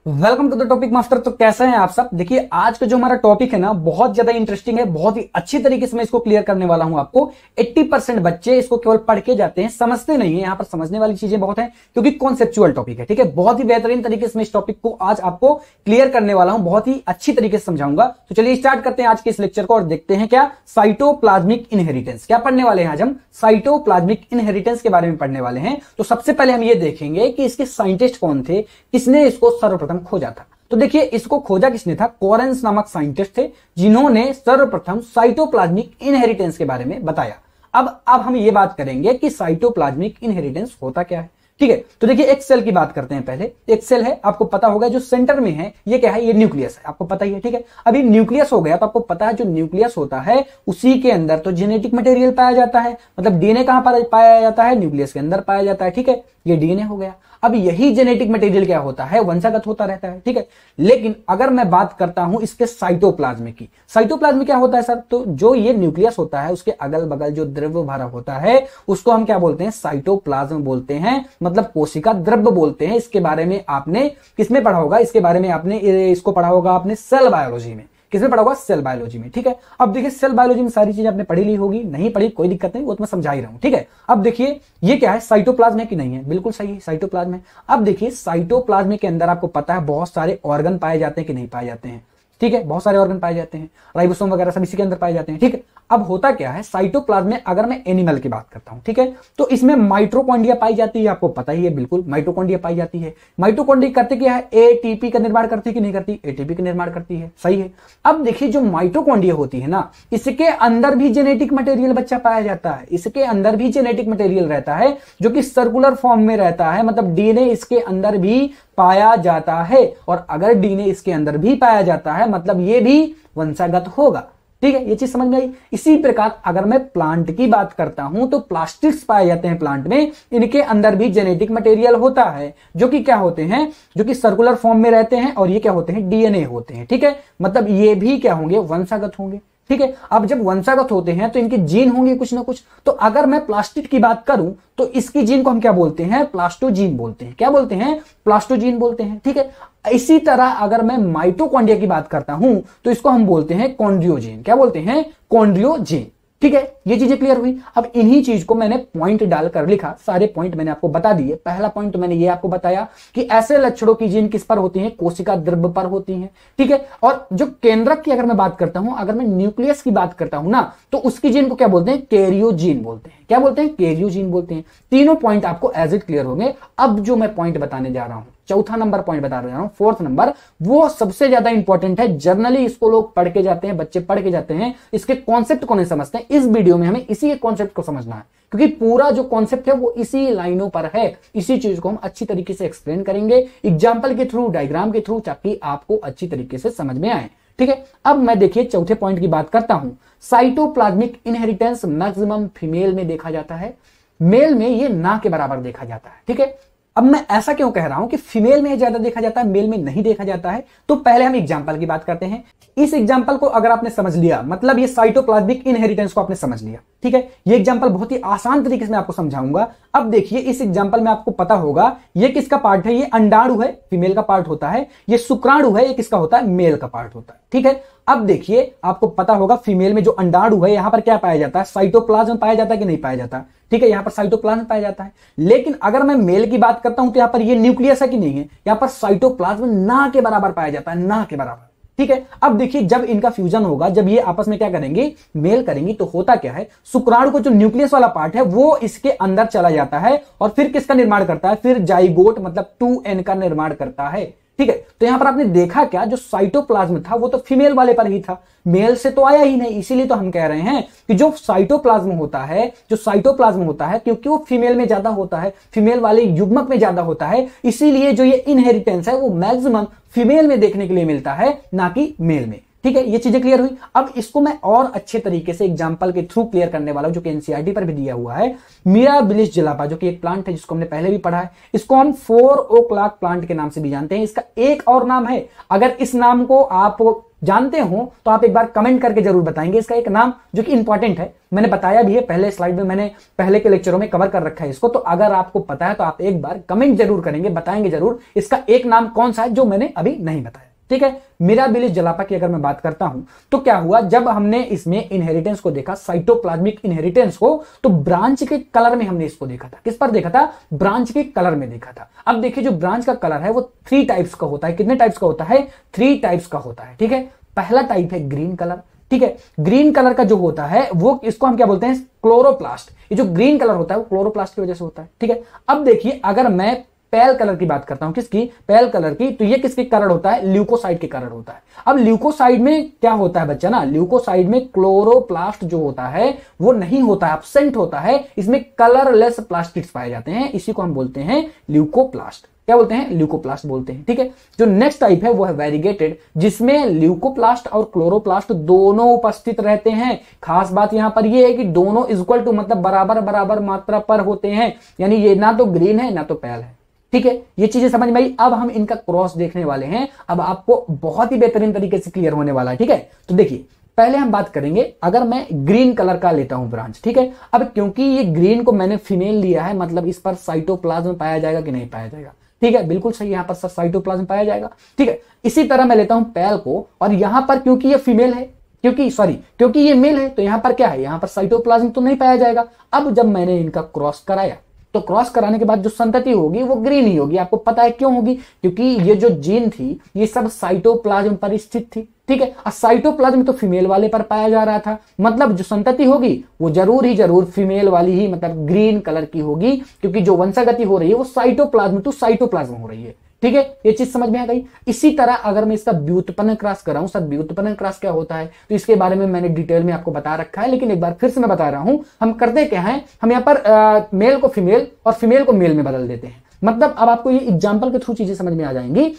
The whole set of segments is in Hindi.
Welcome to the topic master. तो कैसे हैं आप सब। देखिए आज का जो हमारा टॉपिक है ना बहुत ज्यादा इंटरेस्टिंग है, बहुत ही अच्छी तरीके से मैं इसको क्लियर करने वाला हूं आपको। 80% बच्चे इसको केवल पढ़ के जाते हैं, समझते नहीं है। यहां पर समझने वाली चीजें बहुत हैं क्योंकि कॉन्सेप्चुअल टॉपिक है। ठीक है, बहुत ही बेहतरीन तरीके से मैं इस टॉपिक को आज आपको क्लियर करने वाला हूं, बहुत ही अच्छी तरीके से समझाऊंगा। तो चलिए स्टार्ट करते हैं आज के इस लेक्चर को और देखते हैं क्या साइटोप्लाज्मिक इनहेरिटेंस क्या पढ़ने वाले हैं। आज हम साइटोप्लाज्मिक इनहेरिटेंस के बारे में पढ़ने वाले हैं। तो सबसे पहले हम ये देखेंगे कि इसके साइंटिस्ट कौन थे, किसने इसको सर्वप्रथम खोजा था। तो देखिए इसको खोजा किसने था, कोरेंस नामक साइंटिस्ट थे जिन्होंने सर्वप्रथम साइटोप्लाज्मिक इनहेरिटेंस के बारे में बताया। अब हम ये बात करेंगे कि साइटोप्लाज्मिक इनहेरिटेंस होता क्या है। ठीक है, तो देखिए एक सेल की बात करते हैं। पहले एक सेल है, आपको पता होगा जो सेंटर में है ये क्या है, ये न्यूक्लियस है, आपको पता ही है। ठीक है, अभी न्यूक्लियस हो गया तो आपको पता है जो न्यूक्लियस होता है उसी के अंदर तो जेनेटिक मटेरियल पाया जाता है। मतलब डीएनए कहां पर पाया जाता है, न्यूक्लियस के अंदर पाया जाता है। ठीक है, ये डीएनए हो गया। अब यही जेनेटिक मटेरियल क्या होता है, वंशागत होता रहता है। ठीक है, लेकिन अगर मैं बात करता हूं इसके साइटोप्लाज्म की, साइटोप्लाज्म क्या होता है सर, तो जो ये न्यूक्लियस होता है उसके अगल बगल जो द्रव्य भरा होता है उसको हम क्या बोलते हैं, साइटोप्लाज्म बोलते हैं, मतलब कोशिका द्रव्य बोलते हैं। इसके बारे में आपने किसमें पढ़ा होगा, इसके बारे में आपने इसको पढ़ा होगा आपने सेल बायोलॉजी में। किसमें पढ़ा होगा, सेल बायोलॉजी में। ठीक है, अब देखिए सेल बायोलॉजी में सारी चीजें आपने पढ़ी ली होगी, नहीं पढ़ी कोई दिक्कत नहीं, वो तो मैं समझा ही रहा हूं। ठीक है, अब देखिए ये क्या है, साइटोप्लाज्म है कि नहीं है, बिल्कुल सही है, साइटोप्लाज्म है। अब देखिए साइटोप्लाज्म के अंदर आपको पता है बहुत सारे ऑर्गन पाए जाते हैं कि नहीं पाए जाते हैं। ठीक है, बहुत सारे ऑर्गन पाए जाते हैं, राइबोसोम वगैरह सब इसी के अंदर पाए जाते हैं। ठीक है, अब होता क्या है साइटोप्लाज्म में, अगर मैं एनिमल की बात करता हूं, ठीक है, तो इसमें माइटोकॉन्ड्रिया पाई जाती है, आपको पता ही है, बिल्कुल माइटोकॉन्ड्रिया पाई जाती है। माइटोकॉन्ड्रिया करते क्या है, एटीपी का निर्माण करती है कि नहीं करती, एटीपी का निर्माण करती है, सही है। अब देखिए जो माइटोकॉन्ड्रिया होती है ना, इसके अंदर भी जेनेटिक मटेरियल बच्चा पाया जाता है, इसके अंदर भी जेनेटिक मटेरियल रहता है जो कि सर्कुलर फॉर्म में रहता है, मतलब डीएनए इसके अंदर भी पाया जाता है। और अगर डीएनए इसके अंदर भी पाया जाता है मतलब ये भी वंशागत होगा। ठीक है, ये चीज समझ में आई। इसी प्रकार अगर मैं प्लांट की बात करता हूं तो प्लास्टिड्स पाए जाते हैं प्लांट में, इनके अंदर भी जेनेटिक मटेरियल होता है जो कि क्या होते हैं, जो कि सर्कुलर फॉर्म में रहते हैं और ये क्या होते हैं, डीएनए होते हैं। ठीक है, मतलब ये भी क्या होंगे, वंशागत होंगे। ठीक है, अब जब वंशागत होते हैं तो इनके जीन होंगे कुछ ना कुछ। तो अगर मैं प्लास्टिड की बात करूं तो इसकी जीन को हम क्या बोलते हैं, प्लास्टोजीन बोलते हैं। क्या बोलते हैं, प्लास्टोजीन बोलते हैं। ठीक है, इसी तरह अगर मैं माइटोकॉन्ड्रिया की बात करता हूं तो इसको हम बोलते हैं कॉन्ड्रियोजीन। क्या बोलते हैं, कॉन्ड्रियोजीन। ठीक है, ये चीजें क्लियर हुई। अब इन्हीं चीज को मैंने पॉइंट डालकर लिखा, सारे पॉइंट मैंने आपको बता दिए। पहला पॉइंट तो मैंने ये आपको बताया कि ऐसे लक्षणों की जीन किस पर होती हैं, कोशिका द्रव्य पर होती हैं। ठीक है, और जो केंद्रक की अगर मैं बात करता हूं, अगर मैं न्यूक्लियस की बात करता हूं ना, तो उसकी जीन को क्या बोलते हैं, कैरियोजीन बोलते हैं। क्या बोलते हैं, कैरियोजीन बोलते हैं। तीनों पॉइंट आपको एज इट क्लियर होंगे। अब जो मैं पॉइंट बताने जा रहा हूं, चौथा नंबर पॉइंट बता रहा हूं, फोर्थ नंबर, वो सबसे ज्यादा इंपॉर्टेंट है। जर्नली इसको लोग पढ़ के जाते हैं, बच्चे पढ़ के जाते हैं, इसके कॉन्सेप्ट को नहीं समझते हैं। इस वीडियो में हमें इसी कॉन्सेप्ट को समझना है क्योंकि पूरा जो कॉन्सेप्ट है वो इसी लाइनों पर है। इसी चीज को हम अच्छी तरीके से एक्सप्लेन करेंगे एग्जाम्पल के थ्रू, डायग्राम के थ्रू, ताकि आपको अच्छी तरीके से समझ में आए। ठीक है, अब मैं देखिए चौथे पॉइंट की बात करता हूं। साइटोप्लाज्मिक इनहेरिटेंस मैक्सिमम फीमेल में देखा जाता है, मेल में ये ना के बराबर देखा जाता है। ठीक है, अब मैं ऐसा क्यों कह रहा हूं कि फीमेल में ज्यादा देखा जाता है, मेल में नहीं देखा जाता है, तो पहले हम एग्जांपल की बात करते हैं। इस एग्जांपल को अगर आपने समझ लिया मतलब ये साइटोप्लाज्मिक इनहेरिटेंस को आपने समझ लिया। ठीक है, ये एग्जांपल बहुत ही आसान तरीके से मैं आपको समझाऊंगा। अब देखिए इस एग्जांपल में आपको पता होगा ये किसका पार्ट है, ये अंडाणु है, फीमेल का पार्ट होता है। ये शुक्राणु है, ये किसका होता है, मेल का पार्ट होता है। ठीक है, अब देखिए आपको पता होगा फीमेल में जो अंडाणु है यहां पर क्या पाया जाता है, साइटोप्लाज्म पाया जाता है कि नहीं पाया जाता। ठीक है, यहां पर साइटोप्लाज्म पाया जाता है। लेकिन अगर मैं मेल की बात करता हूं तो यहां पर ये न्यूक्लियस है कि नहीं है, यहां पर साइटोप्लाज्म ना के बराबर पाया जाता है, ना के बराबर। ठीक है, अब देखिए जब इनका फ्यूजन होगा, जब ये आपस में क्या करेंगे, मेल करेंगी, तो होता क्या है, शुक्राणु को जो न्यूक्लियस वाला पार्ट है वो इसके अंदर चला जाता है और फिर किसका निर्माण करता है, फिर जाइगोट मतलब 2n का निर्माण करता है। ठीक है, तो यहां पर आपने देखा क्या, जो साइटोप्लाज्म था वो तो फीमेल वाले पर ही था, मेल से तो आया ही नहीं। इसीलिए तो हम कह रहे हैं कि जो साइटोप्लाज्म होता है, जो साइटोप्लाज्म होता है, क्योंकि वो फीमेल में ज्यादा होता है, फीमेल वाले युग्मक में ज्यादा होता है, इसीलिए जो ये इनहेरिटेंस है वो मैक्सिमम फीमेल में देखने के लिए मिलता है, ना कि मेल में। ठीक है, ये चीजें क्लियर हुई। अब इसको मैं और अच्छे तरीके से एग्जांपल के थ्रू क्लियर करने वाला हूं, जो कि एनसीईआरटी पर भी दिया हुआ है। मिराबिलिस जलापा, जो कि एक प्लांट है जिसको हमने पहले भी पढ़ा है, इसको हम 4 o'clock प्लांट के नाम से भी जानते हैं। इसका एक और नाम है, अगर इस नाम को आप जानते हो तो आप एक बार कमेंट करके जरूर बताएंगे इसका एक नाम, जो कि इंपॉर्टेंट है। मैंने बताया भी है पहले स्लाइड में, मैंने पहले के लेक्चरों में कवर कर रखा है इसको, तो अगर आपको पता है तो आप एक बार कमेंट जरूर करेंगे, बताएंगे जरूर इसका एक नाम कौन सा है जो मैंने अभी नहीं बताया। ठीक है, मिराबिलिस जलापा की अगर मैं बात करता हूं तो क्या हुआ, जब हमने इसमें इनहेरिटेंस को देखा, साइटोप्लाज्मिक इनहेरिटेंस को, तो ब्रांच के कलर में हमने इसको देखा था। किस पर देखा था? ब्रांच के कलर में देखा था। अब देखिए जो ब्रांच का कलर है वो 3 टाइप्स का होता है। कितने टाइप्स का होता है? 3 टाइप्स का होता है। ठीक है, पहला टाइप है ग्रीन कलर। ठीक है, ग्रीन कलर का जो होता है वो, इसको हम क्या बोलते हैं? क्लोरोप्लास्ट। ये जो ग्रीन कलर होता है वो क्लोरोप्लास्ट की वजह से होता है। ठीक है, अब देखिए अगर मैं पेल कलर की बात करता हूं, किसकी? पेल कलर की, तो ये किसके कारण होता है? ल्यूकोसाइड के कारण होता है। अब ल्यूकोसाइड में क्या होता है बच्चा ना, ल्यूकोसाइड में क्लोरोप्लास्ट जो होता है वो नहीं होता है, एब्सेंट होता है। इसमें कलरलेस प्लास्टिड्स पाए जाते हैं, इसी को हम बोलते हैं ल्यूकोप्लास्ट। क्या बोलते हैं? ल्यूकोप्लास्ट बोलते हैं। ठीक है, जो नेक्स्ट टाइप है वो है वेरीगेटेड, जिसमें ल्यूकोप्लास्ट और क्लोरोप्लास्ट दोनों उपस्थित रहते हैं। खास बात यहां पर ये है कि दोनों इक्वल टू, मतलब बराबर बराबर मात्रा पर होते हैं, यानी ये ना तो ग्रीन है ना तो पेल है। ठीक है, ये चीजें समझ में आई। अब हम इनका क्रॉस देखने वाले हैं, अब आपको बहुत ही बेहतरीन तरीके से क्लियर होने वाला है। ठीक है, तो देखिए पहले हम बात करेंगे, अगर मैं ग्रीन कलर का लेता हूं ब्रांच। ठीक है, अब क्योंकि ये ग्रीन को मैंने फीमेल लिया है, मतलब इस पर साइटोप्लाज्म पाया जाएगा कि नहीं पाया जाएगा? ठीक है, बिल्कुल सही, यहां पर साइटोप्लाज्म पाया जाएगा। ठीक है, इसी तरह मैं लेता हूं पेल को, और यहां पर क्योंकि ये फीमेल है, क्योंकि ये मेल है, तो यहां पर क्या है? यहां पर साइटोप्लाज्म तो नहीं पाया जाएगा। अब जब मैंने इनका क्रॉस कराया, तो क्रॉस कराने के बाद जो संतति होगी वो ग्रीन ही होगी। आपको पता है क्यों होगी? क्योंकि ये जो जीन थी ये सब साइटोप्लाज्म पर स्थित थी। ठीक है, और साइटोप्लाज्म तो फीमेल वाले पर पाया जा रहा था, मतलब जो संतति होगी वो जरूर फीमेल वाली ही, मतलब ग्रीन कलर की होगी, क्योंकि जो वंशागति हो रही है वो साइटोप्लाज्म टू साइटोप्लाज्म हो रही है। ठीक है, ये चीज समझ में आ गई। इसी तरह अगर मैं इसका व्युत्पन्न क्रॉस कराऊं, सर व्युत्पन्न क्रॉस क्या होता है, तो इसके बारे में मैंने डिटेल में आपको बता रखा है, लेकिन एक बार फिर से मैं बता रहा हूं। हम करते क्या है, हम यहां पर मेल को फीमेल और फीमेल को मेल में बदल देते हैं। मतलब अब आपको ये एग्जाम्पल के थ्रू चीजें समझ में आ जाएंगी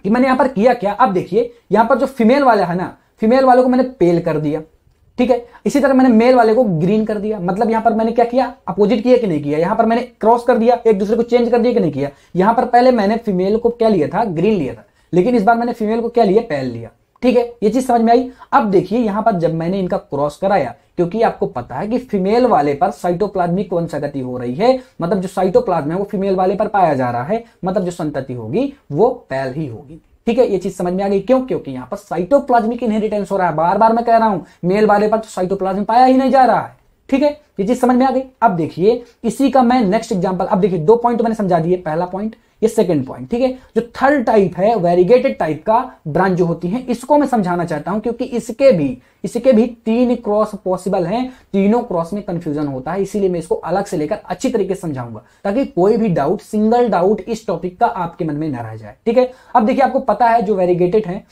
कि मैंने यहां पर किया क्या। अब देखिए यहां पर जो फीमेल वाला है ना, फीमेल वालों को मैंने पेल कर दिया। ठीक है, इसी तरह मैंने मेल वाले को ग्रीन कर दिया। मतलब यहां पर मैंने क्या किया? अपोजिट किया कि नहीं किया? यहां पर मैंने क्रॉस कर दिया, एक दूसरे को चेंज कर दिया कि नहीं किया? यहां पर पहले मैंने फीमेल को क्या लिया था? ग्रीन लिया था, लेकिन इस बार मैंने फीमेल को क्या लिया? पेल लिया। ठीक है, ये चीज समझ में आई। अब देखिए यहां पर जब मैंने इनका क्रॉस कराया, क्योंकि आपको पता है कि फीमेल वाले पर साइटोप्लाज्मिक वंशागति हो रही है, मतलब जो साइटोप्लाज्म है वो फीमेल वाले पर पाया जा रहा है, मतलब जो संतति होगी वो पेल ही होगी। ठीक है, ये चीज समझ में आ गई। क्यों? क्योंकि यहां पर साइटोप्लाज्मिक इनहेरिटेंस हो रहा है। बार बार मैं कह रहा हूं, मेल वाले पर तो साइटोप्लाज्म पाया ही नहीं जा रहा है। ठीक है, ये चीज समझ में आ गई। अब देखिए इसी का मैं नेक्स्ट एग्जांपल, अब देखिए 2 पॉइंट मैंने समझा दिए, पहला पॉइंट, ये सेकंड पॉइंट। ठीक है, जो थर्ड टाइप है वेरीगेटेड टाइप का ब्रांच जो होती है, इसको मैं समझाना चाहता हूं, क्योंकि इसके भी 3 क्रॉस पॉसिबल हैं। तीनों क्रॉस में कंफ्यूजन होता है, इसीलिए मैं इसको अलग से लेकर अच्छी तरीके से समझाऊंगा, ताकि कोई भी डाउट, सिंगल डाउट इस टॉपिक का आपके मन में न रह जाए। ठीक है, अब देखिए आपको पता है जो वेरीगेटेड है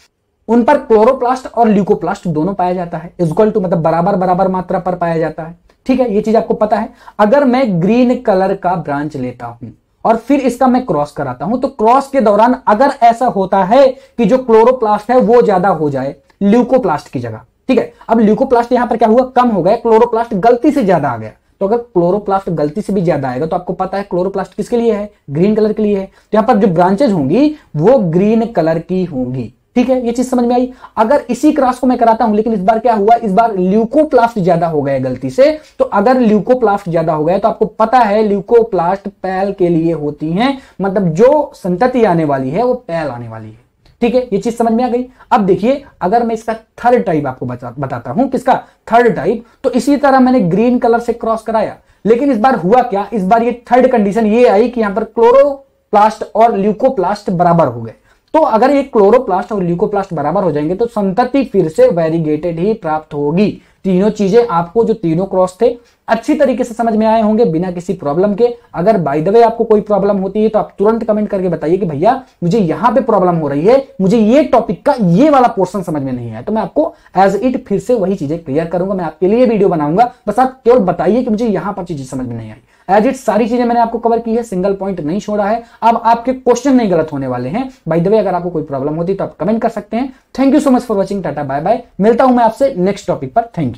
उन पर क्लोरोप्लास्ट और ल्यूकोप्लास्ट दोनों पाया जाता है, इक्वल टू, मतलब बराबर बराबर मात्रा पर पाया जाता है। ठीक है, ये चीज आपको पता है। अगर मैं ग्रीन कलर का ब्रांच लेता हूं और फिर इसका मैं क्रॉस कराता हूं, तो क्रॉस के दौरान अगर ऐसा होता है कि जो क्लोरोप्लास्ट है वो ज्यादा हो जाए ल्यूकोप्लास्ट की जगह। ठीक है, अब ल्यूकोप्लास्ट यहां पर क्या हुआ? कम हो गया, क्लोरोप्लास्ट गलती से ज्यादा आ गया। तो अगर क्लोरोप्लास्ट गलती से भी ज्यादा आएगा, तो आपको पता है क्लोरोप्लास्ट किसके लिए है? ग्रीन कलर के लिए है। तो यहां पर जो ब्रांचेज होंगी वो ग्रीन कलर की होंगी। ठीक है, ये चीज समझ में आई। अगर इसी क्रॉस को मैं कराता हूं, लेकिन इस बार क्या हुआ? इस बार ल्यूकोप्लास्ट ज्यादा हो गए गलती से। तो अगर ल्यूकोप्लास्ट ज्यादा हो गए, तो आपको पता है ल्यूकोप्लास्ट पेल के लिए होती हैं, मतलब जो संतति आने वाली है वो पेल आने वाली है। ठीक है, ये चीज समझ में आ गई। अब देखिए अगर मैं इसका थर्ड टाइप आपको बताता हूं, किसका थर्ड टाइप, तो इसी तरह मैंने ग्रीन कलर से क्रॉस कराया, लेकिन इस बार हुआ क्या? इस बार ये थर्ड कंडीशन ये आई कि यहां पर क्लोरोप्लास्ट और ल्यूकोप्लास्ट बराबर हो गए। तो अगर ये क्लोरोप्लास्ट और ल्यूकोप्लास्ट बराबर हो जाएंगे तो संतति फिर से वेरीगेटेड ही प्राप्त होगी। तीनों चीजें आपको, जो तीनों क्रॉस थे, अच्छी तरीके से समझ में आए होंगे बिना किसी प्रॉब्लम के। अगर बाय द वे आपको कोई प्रॉब्लम होती है तो आप तुरंत कमेंट करके बताइए कि भैया मुझे यहां पे प्रॉब्लम हो रही है, मुझे ये टॉपिक का ये वाला पोर्शन समझ में नहीं है, तो मैं आपको एज इट फिर से वही चीजें क्लियर करूंगा, मैं आपके लिए वीडियो बनाऊंगा। बस आप केवल बताइए कि मुझे यहां पर चीजें समझ में नहीं आई। एज इट सारी चीजें मैंने आपको कवर की है, सिंगल पॉइंट नहीं छोड़ा है। अब आपके क्वेश्चन नहीं गलत होने वाले हैं। बाय द वे अगर आपको कोई प्रॉब्लम होती है तो आप कमेंट कर सकते हैं। Thank you so much for watching, tata bye bye. मिलता हूं मैं आपसे नेक्स्ट टॉपिक पर। Thank you.